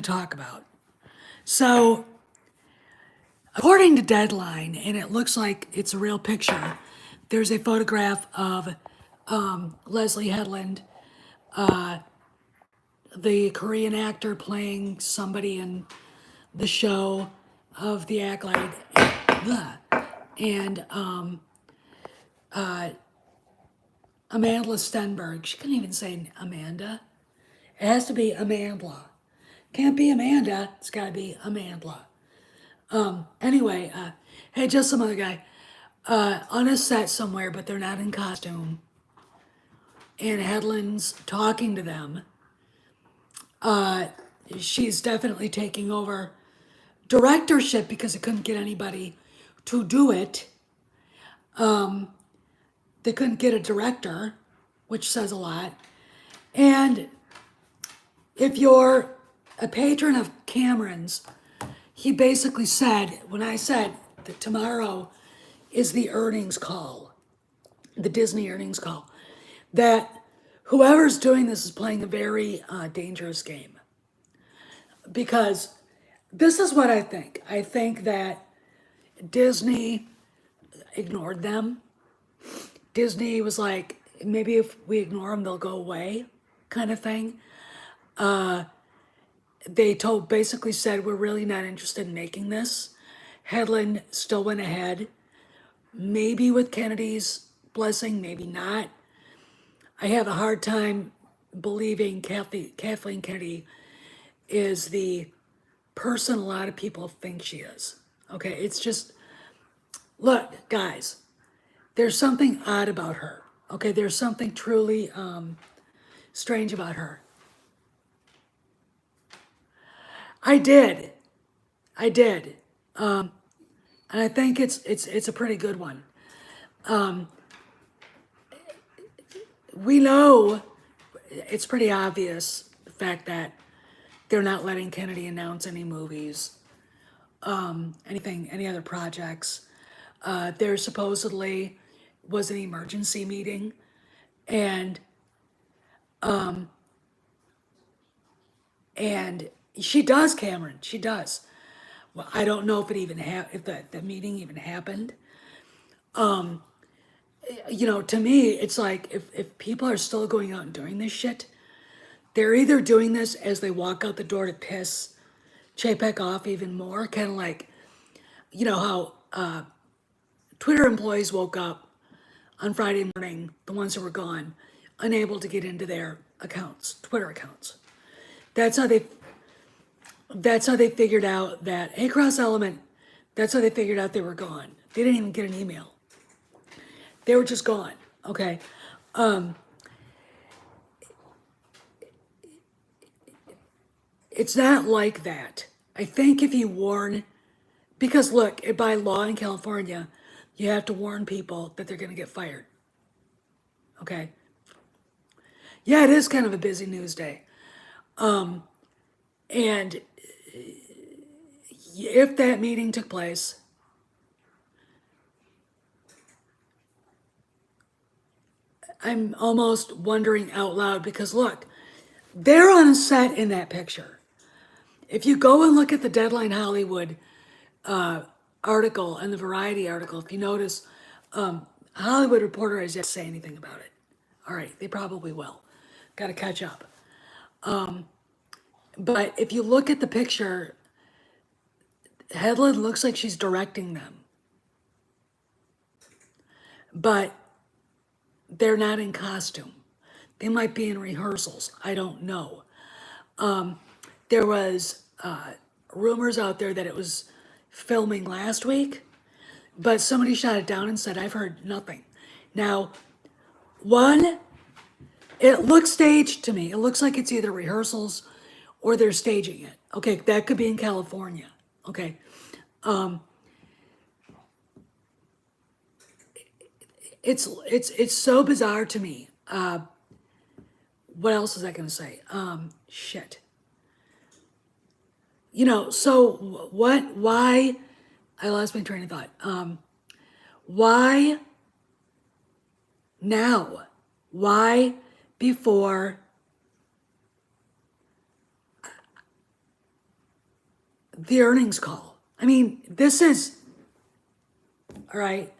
to talk about. So, according to Deadline, and it looks like it's a real picture, there's a photograph of Leslie Headland, the Korean actor playing somebody in the show of The Acolyte, and Amanda Stenberg. She couldn't even say Amanda. It has to be Amandla. Can't be Amanda. It's got to be Amandla. Anyway, hey, just some other guy on a set somewhere, but they're not in costume. And Headland's talking to them. She's definitely taking over directorship because they couldn't get anybody to do it. They couldn't get a director, which says a lot. And if you're a patron of Cameron's, he basically said, when I said that tomorrow is the earnings call, the Disney earnings call, that whoever's doing this is playing a very dangerous game. Because this is what I think. I think that Disney ignored them. Disney was like, maybe if we ignore them, they'll go away, kind of thing. They basically said, we're really not interested in making this. Headland still went ahead, maybe with Kennedy's blessing, maybe not. I have a hard time believing Kathleen Kennedy is the person a lot of people think she is. Okay, it's just, look, guys, there's something odd about her. Okay, there's something truly strange about her. I did. And I think it's a pretty good one. We know it's pretty obvious the fact that they're not letting Kennedy announce any movies, any other projects. There supposedly was an emergency meeting, and she does, Cameron. She does. Well, I don't know if it even if the meeting even happened. To me, it's like if people are still going out and doing this shit, they're either doing this as they walk out the door to piss Chapek off even more, kind of like, how Twitter employees woke up on Friday morning, the ones who were gone, unable to get into their accounts, Twitter accounts. That's how they figured out that, hey, Cross Element, that's how they figured out they were gone. They didn't even get an email. They were just gone, okay? It's not like that. I think if you warn, because look, by law in California, you have to warn people that they're gonna get fired, okay? Yeah, it is kind of a busy news day. And if that meeting took place, I'm almost wondering out loud because look, they're on a set in that picture. If you go and look at the Deadline Hollywood article and the Variety article, if you notice, Hollywood Reporter has yet to say anything about it. All right, they probably will. Got to catch up. But if you look at the picture, Headland looks like she's directing them. But they're not in costume. They might be in rehearsals. I don't know. There was rumors out there that it was filming last week, but somebody shot it down and said, I've heard nothing. Now, one, it looks staged to me. It looks like it's either rehearsals or they're staging it. Okay, that could be in California. Okay. It's so bizarre to me. What else is I gonna say? Shit. So why, I lost my train of thought. Why now? Why before? the earnings call. I mean, this is, all right,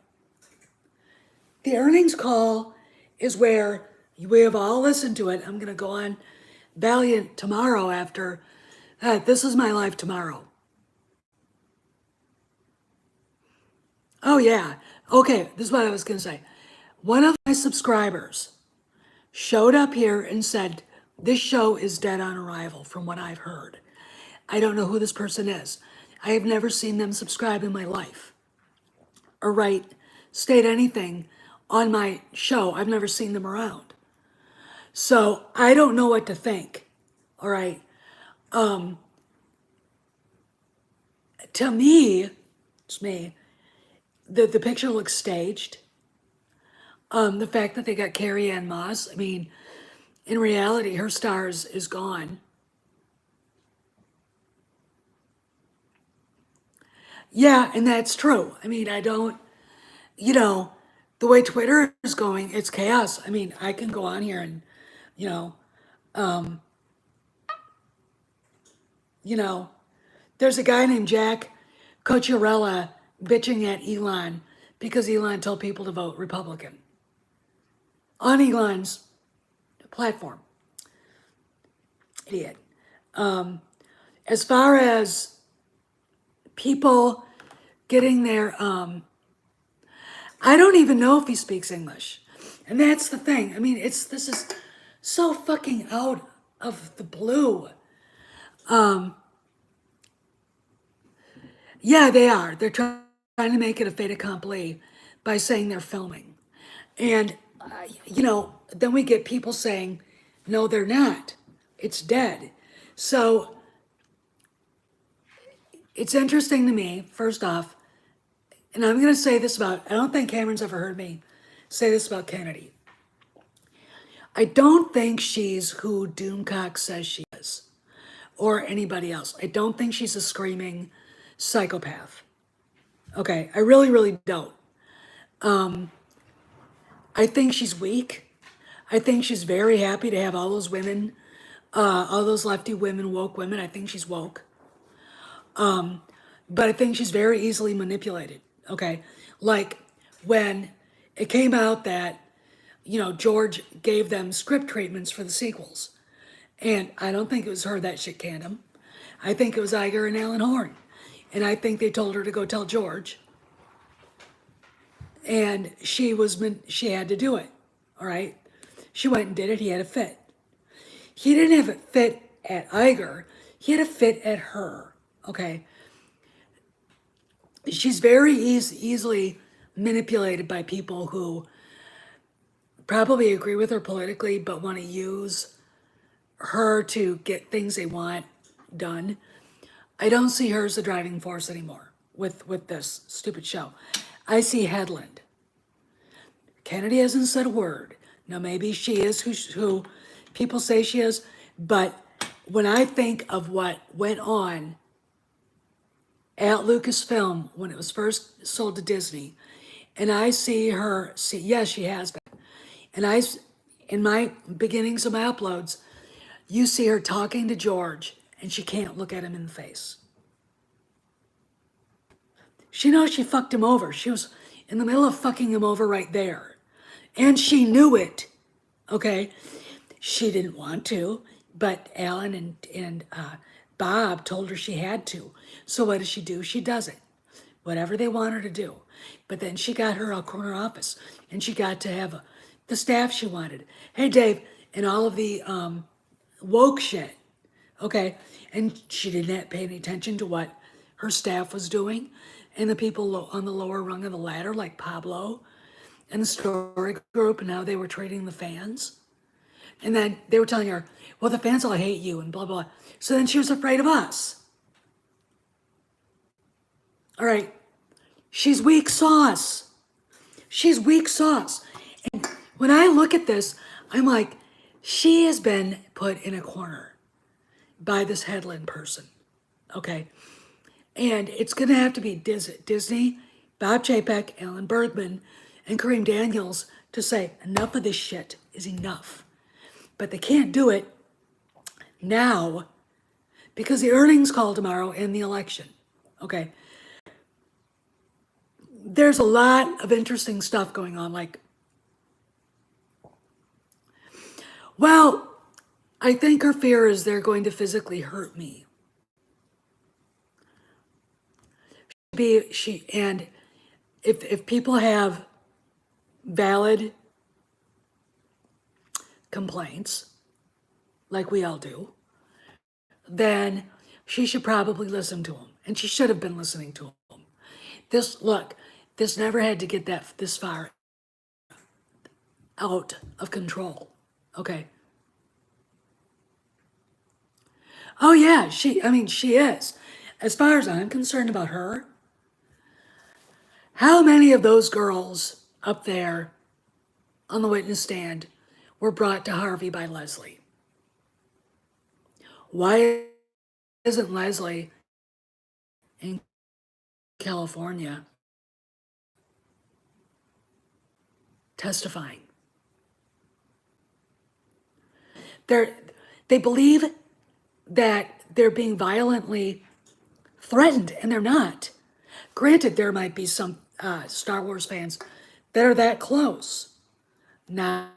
the earnings call is where we have all listened to it. I'm going to go on Valiant tomorrow after This Is My Life tomorrow. Oh, yeah. Okay, this is what I was going to say. One of my subscribers showed up here and said, this show is dead on arrival from what I've heard. I don't know who this person is. I have never seen them subscribe in my life or state anything on my show. I've never seen them around. So I don't know what to think. All right. To me, it's me, the picture looks staged. The fact that they got Carrie Ann Moss, I mean, in reality, her star is gone. Yeah, and that's true. I mean, I don't, the way Twitter is going, it's chaos. I mean, I can go on here and, you know, there's a guy named Jack Cocciarella bitching at Elon because Elon told people to vote Republican on Elon's platform. Idiot. As far as people getting their, I don't even know if he speaks English. And that's the thing. I mean, this is so fucking out of the blue. Yeah, they are. They're trying to make it a fait accompli by saying they're filming. And, then we get people saying, no, they're not. It's dead. So it's interesting to me, first off, and I'm going to say this I don't think Cameron's ever heard me say this about Kennedy. I don't think she's who Doomcock says she is, or anybody else. I don't think she's a screaming psychopath. Okay, I really, really don't. I think she's weak. I think she's very happy to have all those women, all those lefty women, woke women. I think she's woke. But I think she's very easily manipulated. Okay, like when it came out that, George gave them script treatments for the sequels. And I don't think it was her that shit canned him. I think it was Iger and Alan Horn. And I think they told her to go tell George. And she had to do it. All right. She went and did it. He had a fit. He didn't have a fit at Iger. He had a fit at her. Okay. She's very easily manipulated by people who probably agree with her politically, but want to use her to get things they want done. I don't see her as the driving force anymore with this stupid show. I see Headland. Kennedy hasn't said a word. Now, maybe she is who people say she is, but when I think of what went on at Lucasfilm when it was first sold to Disney, and I see her, yes, she has been. And in my beginnings of my uploads, you see her talking to George, and she can't look at him in the face. She knows she fucked him over. She was in the middle of fucking him over right there. And she knew it, okay? She didn't want to, but Alan and Bob told her she had to. So what does she do? She does it. Whatever they want her to do. But then she got her a corner office, and she got to have the staff she wanted. Hey, Dave, and all of the woke shit, okay? And she didn't pay any attention to what her staff was doing. And the people on the lower rung of the ladder, like Pablo and the Story Group, and how they were treating the fans. And then they were telling her, well, the fans all hate you and blah, blah. So then she was afraid of us. All right. She's weak sauce. She's weak sauce. And when I look at this, I'm like, she has been put in a corner by this Headland person. Okay. And it's going to have to be Disney, Bob Chapek, Alan Bergman, and Kareem Daniels to say enough of this shit is enough. But they can't do it now because the earnings call tomorrow and the election. Okay. There's a lot of interesting stuff going on. Like, well, I think her fear is they're going to physically hurt me. And if people have valid complaints, like we all do, then she should probably listen to them. And she should have been listening to them. This never had to get this far out of control. Okay. Oh yeah, she is. As far as I'm concerned about her, how many of those girls up there on the witness stand were brought to Harvey by Leslie? Why isn't Leslie in California testifying? They believe that they're being violently threatened, and they're not. Granted, there might be some Star Wars fans that are that close. Not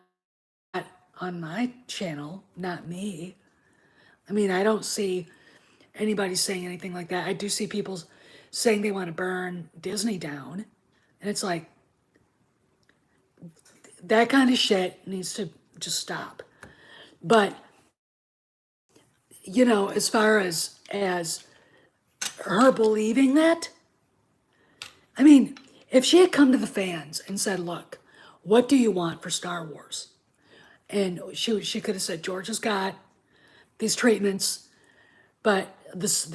on my channel, not me. I mean, I don't see anybody saying anything like that. I do see people saying they want to burn Disney down. And it's like, that kind of shit needs to just stop. But, you know, as far as her believing that, I mean, if she had come to the fans and said, look, what do you want for Star Wars? And she could have said, George has got these treatments, but this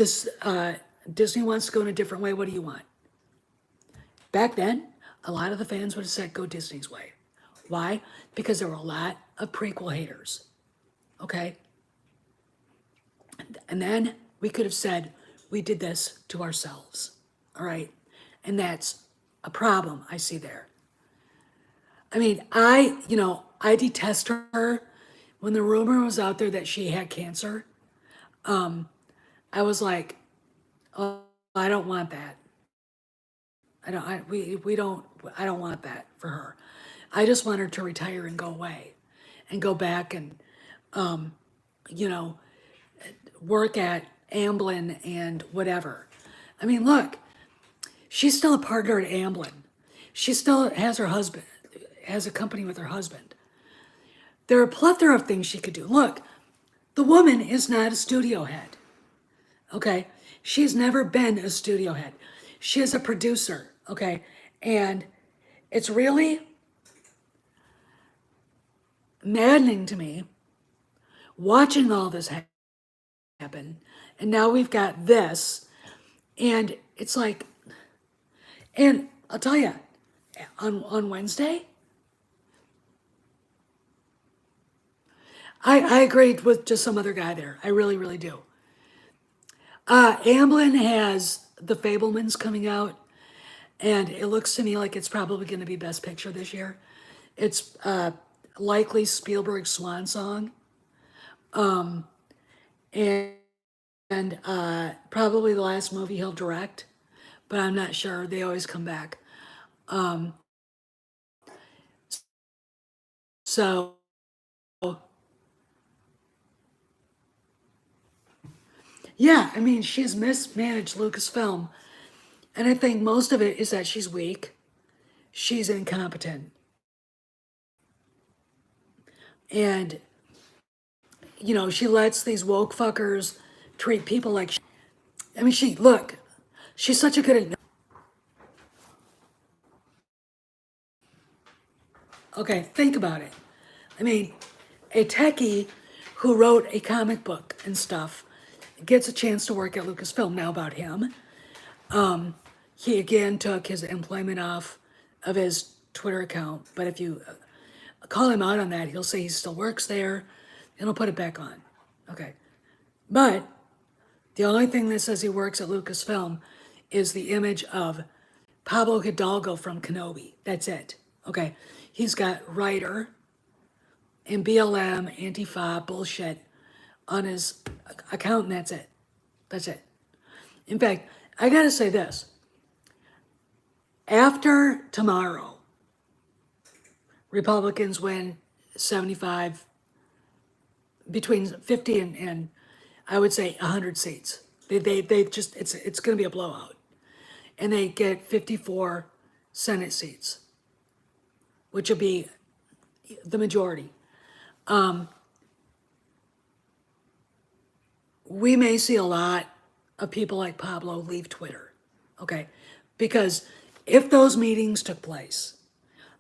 Disney wants to go in a different way. What do you want? Back then, a lot of the fans would have said, go Disney's way. Why? Because there were a lot of prequel haters. Okay? And then we could have said, we did this to ourselves. All right? And that's a problem I see there. I mean, I detest her. When the rumor was out there that she had cancer, I was like, oh, I don't want that. I don't want that for her. I just want her to retire and go away and go back and, you know, work at Amblin and whatever. I mean, look, she's still a partner at Amblin. She still has her husband, has a company with her husband. There are a plethora of things she could do. Look, the woman is not a studio head. Okay? She's never been a studio head. She is a producer. Okay? And it's really maddening to me watching all this happen. And now we've got this. And it's like, and I'll tell you, on Wednesday, I agreed with just some other guy there. I really, really do. Amblin has The Fabelmans coming out, and it looks to me like it's probably going to be Best Picture this year. It's likely Spielberg's swan song, and probably the last movie he'll direct, but I'm not sure. They always come back. So yeah, I mean, she's mismanaged Lucasfilm. And I think most of it is that she's weak. She's incompetent. And, you know, she lets these woke fuckers treat people like I mean, she's such a good. Okay, think about it. I mean, a techie who wrote a comic book and stuff gets a chance to work at Lucasfilm. Now about him, he again took his employment off of his Twitter account. But if you call him out on that, he'll say he still works there, and he'll put it back on. Okay, but the only thing that says he works at Lucasfilm is the image of Pablo Hidalgo from Kenobi. That's it. Okay, he's got writer and BLM, Antifa bullshit on his account, and that's it. That's it. In fact, I gotta say this. After tomorrow, Republicans win 75, between 50 and I would say 100 seats. They just, it's gonna be a blowout. And they get 54 Senate seats, which will be the majority. We may see a lot of people like Pablo leave Twitter, okay? Because if those meetings took place,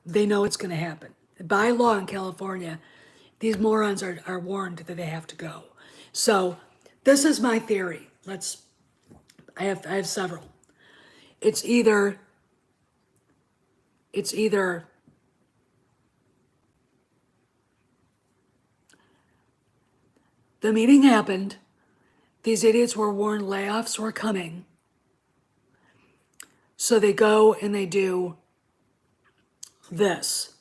they know it's going to happen. By law in California, these morons are warned that they have to go. So this is my theory. I have several. It's either the meeting happened, these idiots were warned layoffs were coming, so they go and they do this.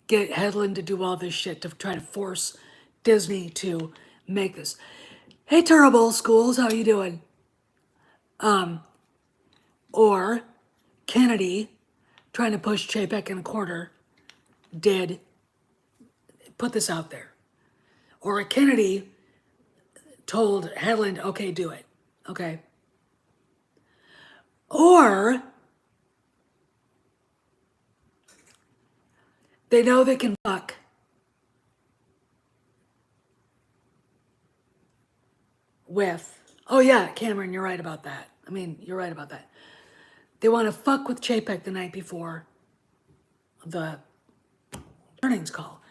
Get Headland to do all this shit to try to force Disney to make this. Hey, Terrible Schools, how you doing? Or Kennedy, trying to push Chapek in a corner, did put this out there. Or Kennedy told Headland, okay, do it. Okay. Or they know they can fuck with, oh yeah, Cameron, you're right about that. I mean, you're right about that. They want to fuck with Chapek the night before the earnings call.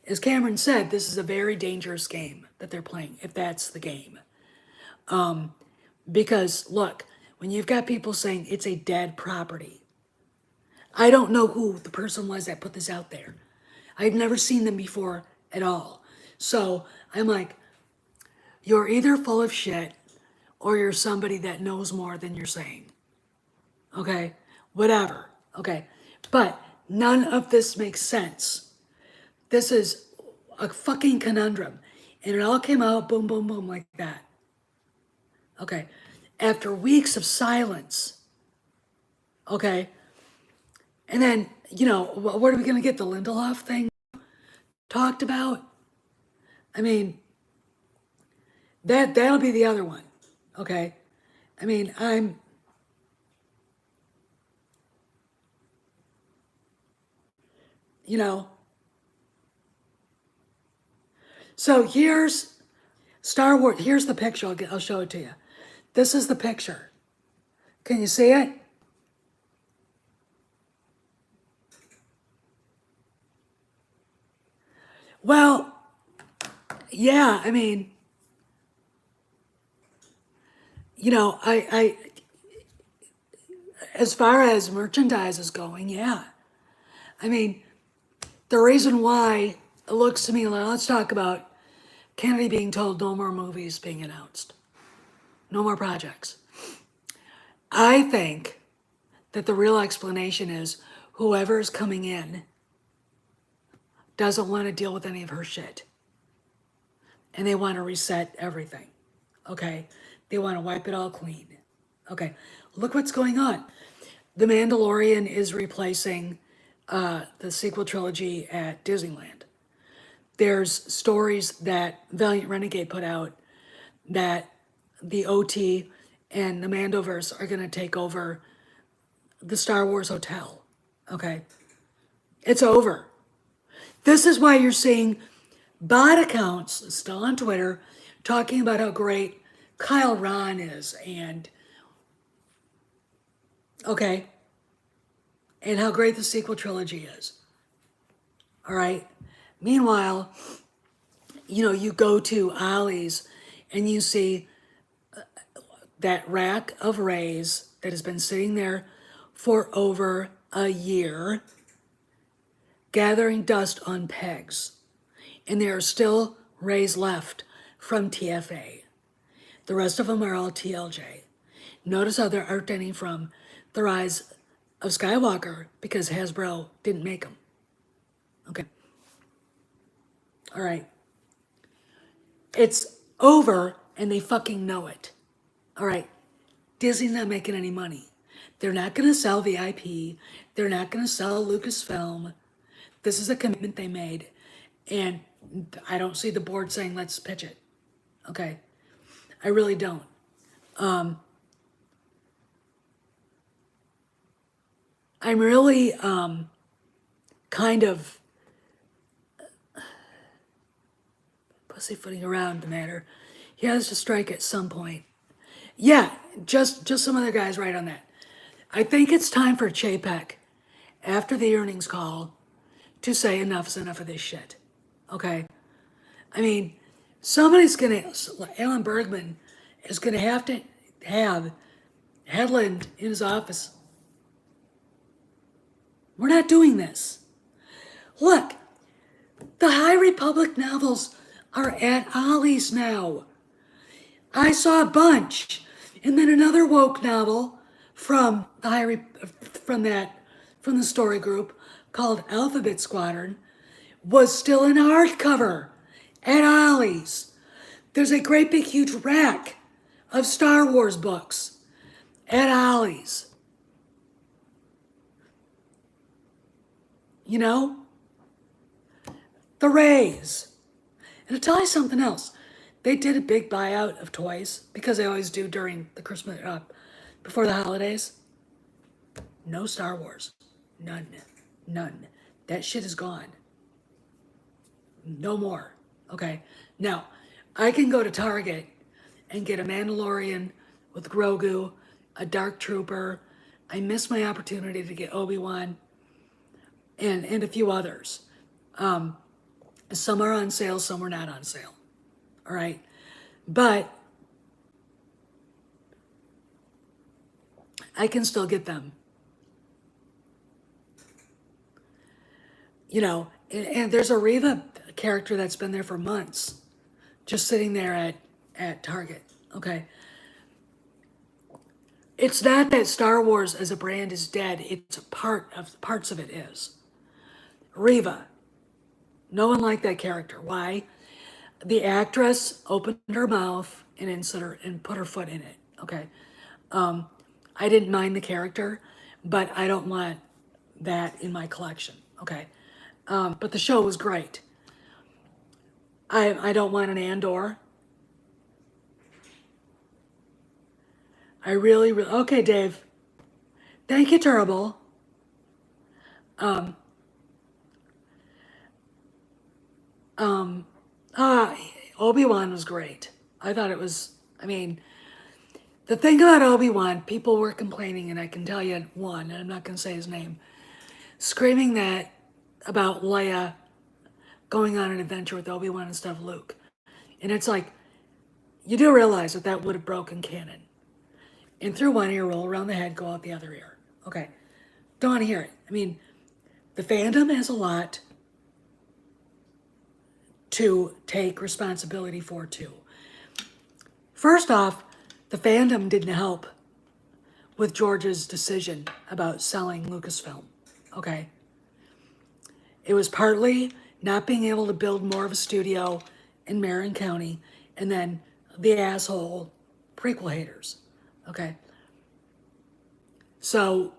As Cameron said, this is a very dangerous game that they're playing, if that's the game. Because, look, when you've got people saying it's a dead property, I don't know who the person was that put this out there. I've never seen them before at all. So I'm like, you're either full of shit or you're somebody that knows more than you're saying. Okay? Whatever. Okay? But none of this makes sense. This is a fucking conundrum. And it all came out boom, boom, boom like that. Okay? After weeks of silence. Okay? And then, you know, what are we going to get? The Lindelof thing talked about? I mean, that'll be the other one. Okay? I mean, you know. So here's Star Wars. Here's the picture. I'll show it to you. This is the picture. Can you see it? Well, yeah, I mean, you know, as far as merchandise is going, yeah. I mean, the reason why it looks to me like, let's talk about Kennedy being told no more movies being announced, no more projects. I think that the real explanation is whoever's coming in doesn't want to deal with any of her shit. And they want to reset everything. Okay? They want to wipe it all clean. Okay. Look what's going on. The Mandalorian is replacing the sequel trilogy at Disneyland. There's stories that Valiant Renegade put out that the OT and the Mandoverse are going to take over the Star Wars Hotel. Okay? It's over. This is why you're seeing bot accounts still on Twitter talking about how great Kyle Ron is and okay, and how great the sequel trilogy is. All right. Meanwhile, you know, you go to Ollie's and you see that rack of Rays that has been sitting there for over a year, gathering dust on pegs. And there are still Rays left from TFA. The rest of them are all TLJ. Notice how there aren't any from The Rise of Skywalker because Hasbro didn't make them. Okay. All right. It's over and they fucking know it. All right, Disney's not making any money. They're not going to sell VIP. They're not going to sell Lucasfilm. This is a commitment they made. And I don't see the board saying, let's pitch it. Okay. I really don't. I'm really kind of pussyfooting around the matter. He has to strike at some point. Yeah, just some other guys right on that. I think it's time for Chapek, after the earnings call, to say enough's enough of this shit. Okay? I mean, somebody's gonna, Alan Bergman is gonna have to have Hedlund in his office. We're not doing this. Look, the High Republic novels are at Ollie's now. I saw a bunch, and then another woke novel from the from the story group called Alphabet Squadron was still in hardcover at Ollie's. There's a great big huge rack of Star Wars books at Ollie's. You know? The Rays. And I'll tell you something else. They did a big buyout of toys, because they always do during the Christmas, before the holidays. No Star Wars. None. None. That shit is gone. No more. Okay? Now, I can go to Target and get a Mandalorian with Grogu, a Dark Trooper. I missed my opportunity to get Obi-Wan and a few others. Some are on sale, some are not on sale. All right? But I can still get them. You know, and there's a Reva character that's been there for months, just sitting there at Target. Okay. It's not that Star Wars as a brand is dead. It's parts of it is. Reva. No one liked that character. Why? The actress opened her mouth and put her foot in it. Okay. I didn't mind the character, but I don't want that in my collection. Okay. But the show was great. I don't want an Andor. I really, okay, Dave. Thank you, Terrible. Obi-Wan was great. I thought it was, I mean, the thing about Obi-Wan, people were complaining, and I can tell you one, and I'm not going to say his name, screaming that about Leia going on an adventure with Obi-Wan instead of Luke. And it's like, you do realize that would have broken canon. In through one ear, roll around the head, go out the other ear. Okay. Don't want to hear it. I mean, the fandom has a lot to take responsibility for, too. First off, the fandom didn't help with George's decision about selling Lucasfilm. Okay. It was partly not being able to build more of a studio in Marin County, and then the asshole prequel haters. Okay. So,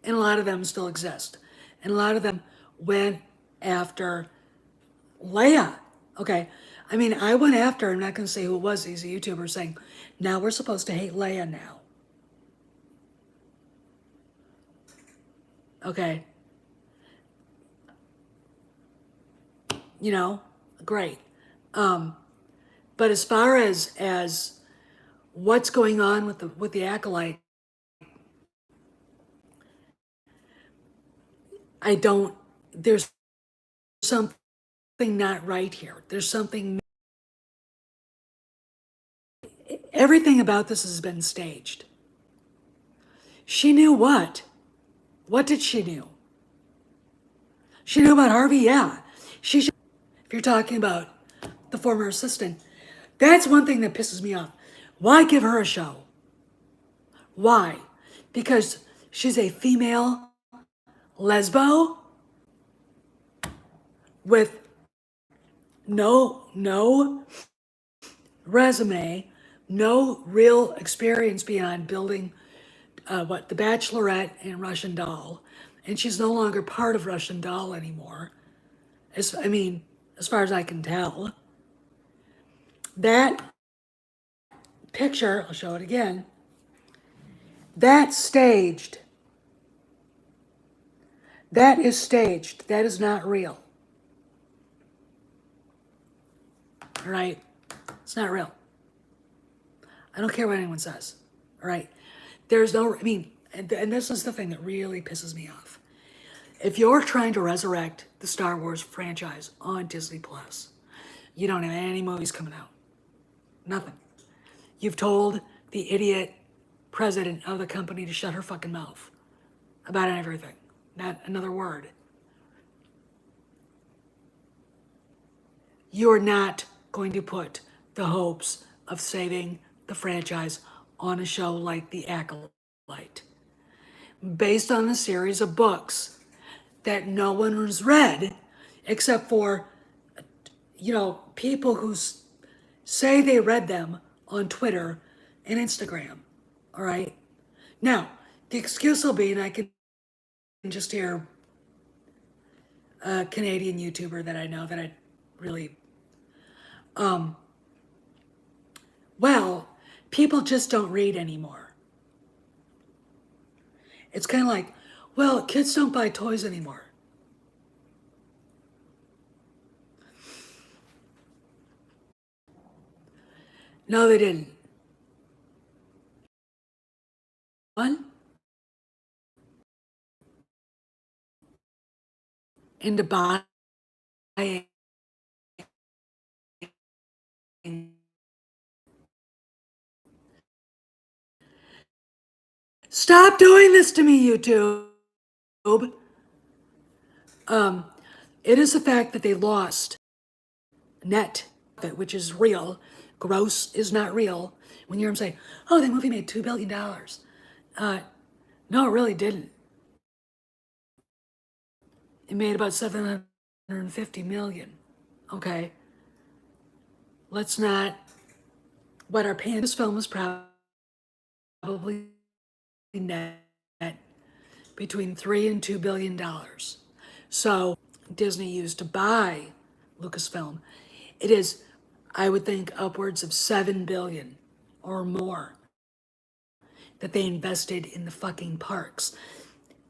and a lot of them still exist. And a lot of them went after Leia. Okay. I mean, I went after, I'm not going to say who it was, he's a YouTuber saying, now we're supposed to hate Leia now. Okay. You know, great. But as far as what's going on with the Acolyte, there's something not right here. There's something, everything about this has been staged. She knew what? What did she know? She knew about Harvey, yeah. If you're talking about the former assistant, that's one thing that pisses me off. Why give her a show? Why? Because she's a female lesbo with no resume, no real experience beyond building The Bachelorette and Russian Doll, and she's no longer part of Russian Doll anymore. As far as I can tell, that picture, I'll show it again. That's staged. That is staged. That is not real. All right? It's not real. I don't care what anyone says. All right? There's no, and this is the thing that really pisses me off. If you're trying to resurrect the Star Wars franchise on Disney Plus, you don't have any movies coming out. Nothing. You've told the idiot president of the company to shut her fucking mouth about everything. Not another word. You're not going to put the hopes of saving the franchise on a show like The Acolyte, based on a series of books that no one has read except for, people who say they read them on Twitter and Instagram. All right? Now, the excuse will be, and I can just hear a Canadian YouTuber that I know that I really, well, people just don't read anymore. It's kind of like, well, kids don't buy toys anymore. No, they didn't. One, into buying. Stop doing this to me, YouTube. It is the fact that they lost net, which is real. Gross is not real. When you hear them say, "Oh, that movie made $2 billion," no, it really didn't. It made about 750 million. Okay, let's not. What our paying this film was probably net between $3 and $2 billion. So Disney used to buy Lucasfilm. It is, I would think, upwards of 7 billion or more that they invested in the fucking parks,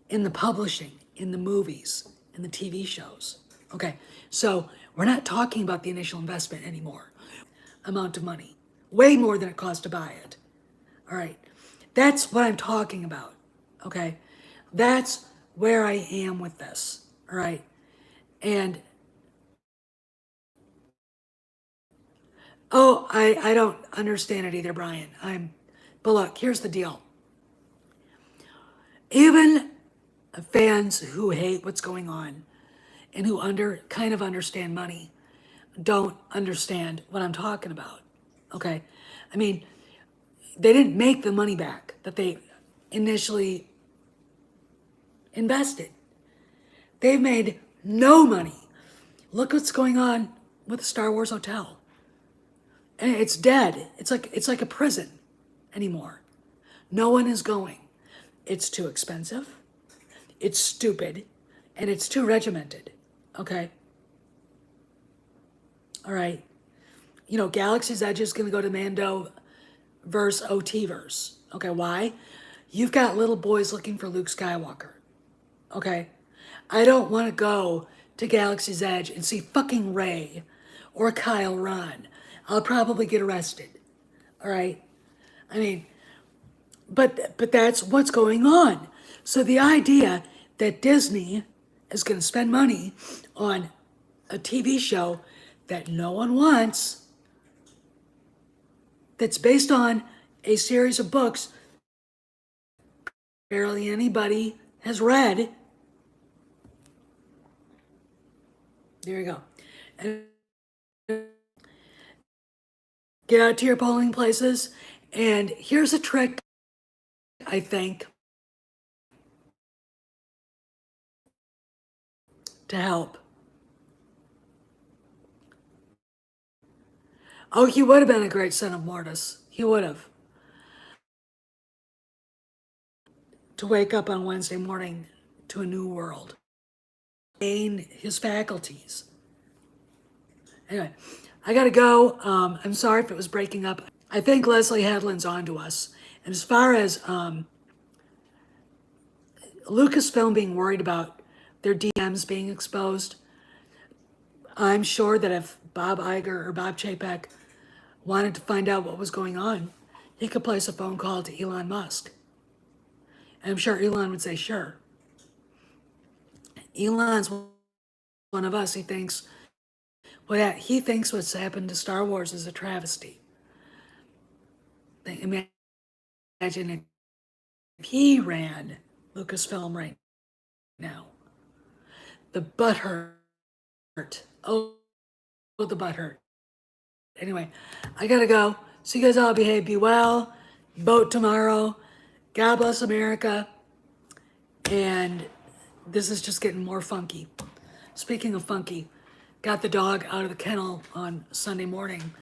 in the publishing, in the movies, in the TV shows. Okay, so we're not talking about the initial investment anymore. Amount of money, way more than it cost to buy it. All right, that's what I'm talking about. Okay, that's where I am with this. All right, and oh, I don't understand it either, Brian. But look, here's the deal. Even fans who hate what's going on and who kind of understand money don't understand what I'm talking about. Okay, they didn't make the money back that they initially invested. They've made no money. Look what's going on with the Star Wars Hotel. And it's dead. It's like a prison anymore. No one is going. It's too expensive. It's stupid. And it's too regimented. Okay? All right. Galaxy's Edge is going to go to Mando verse OT verse. Okay, why? You've got little boys looking for Luke Skywalker. Okay? I don't want to go to Galaxy's Edge and see fucking Rey or Kyle Ren. I'll probably get arrested. All right? But that's what's going on. So the idea that Disney is going to spend money on a TV show that no one wants, that's based on a series of books barely anybody has read. There you go. And get out to your polling places. And here's a trick, I think, to help. Oh, he would have been a great son of Mortis. He would have. To wake up on Wednesday morning to a new world. Gain his faculties. Anyway, I gotta go. I'm sorry if it was breaking up. I think Leslie Headland's on to us. And as far as Lucasfilm being worried about their DMs being exposed, I'm sure that if Bob Iger or Bob Chapek wanted to find out what was going on, he could place a phone call to Elon Musk. And I'm sure Elon would say, sure. Elon's one of us. He thinks what's happened to Star Wars is a travesty. Imagine if he ran Lucasfilm right now. The butthurt. Oh, the butthurt. Anyway, I gotta go. So you guys all behave, be well, vote tomorrow. God bless America. And this is just getting more funky. Speaking of funky, got the dog out of the kennel on Sunday morning.